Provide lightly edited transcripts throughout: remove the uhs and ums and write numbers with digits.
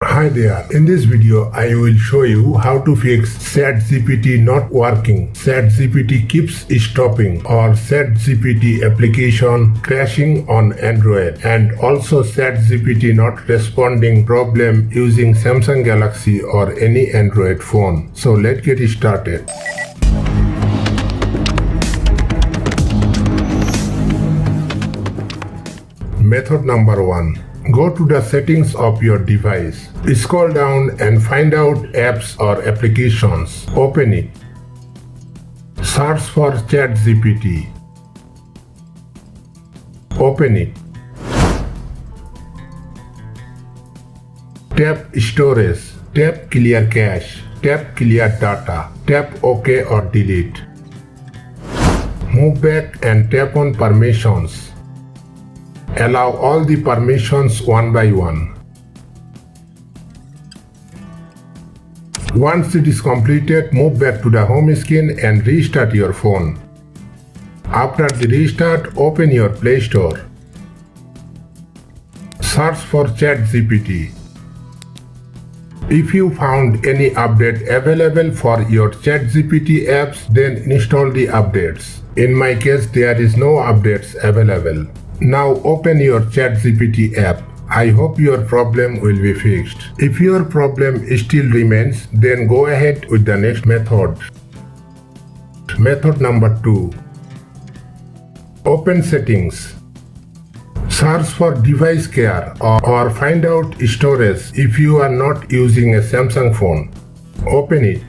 Hi there, in this video I will show you how to fix ChatGPT not working, ChatGPT keeps stopping or ChatGPT application crashing on Android, and also ChatGPT not responding problem using Samsung Galaxy or any Android phone. So let's get started. Method number 1. Go to the settings of your device. Scroll down and find out apps or applications. Open it. Search for ChatGPT. Open it. Tap Storage. Tap Clear Cache. Tap Clear Data. Tap OK or Delete. Move back and tap on Permissions. Allow all the permissions one by one. Once it is completed, move back to the home screen and restart your phone. After the restart, open your Play Store. Search for ChatGPT. If you found any update available for your ChatGPT apps, then install the updates. In my case, there is no updates available. Now open your ChatGPT app. I hope your problem will be fixed. If your problem still remains, then go ahead with the next method. Method number 2. Open Settings. Search for Device Care or find out storage if you are not using a Samsung phone. Open it.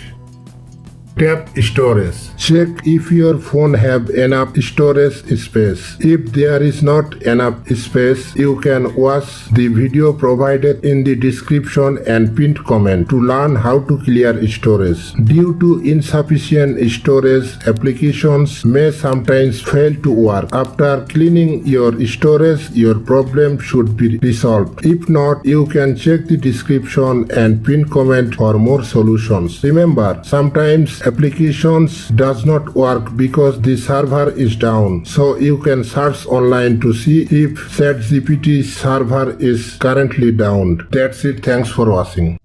Tap Storage. Check if your phone have enough storage space. If there is not enough space, you can watch the video provided in the description and pinned comment to learn how to clear storage. Due to insufficient storage, applications may sometimes fail to work. After cleaning your storage, your problem should be resolved. If not, you can check the description and pinned comment for more solutions. Remember, sometimes applications does not work because the server is down, so you can search online to see if ChatGPT server is currently down. That's it. Thanks for watching.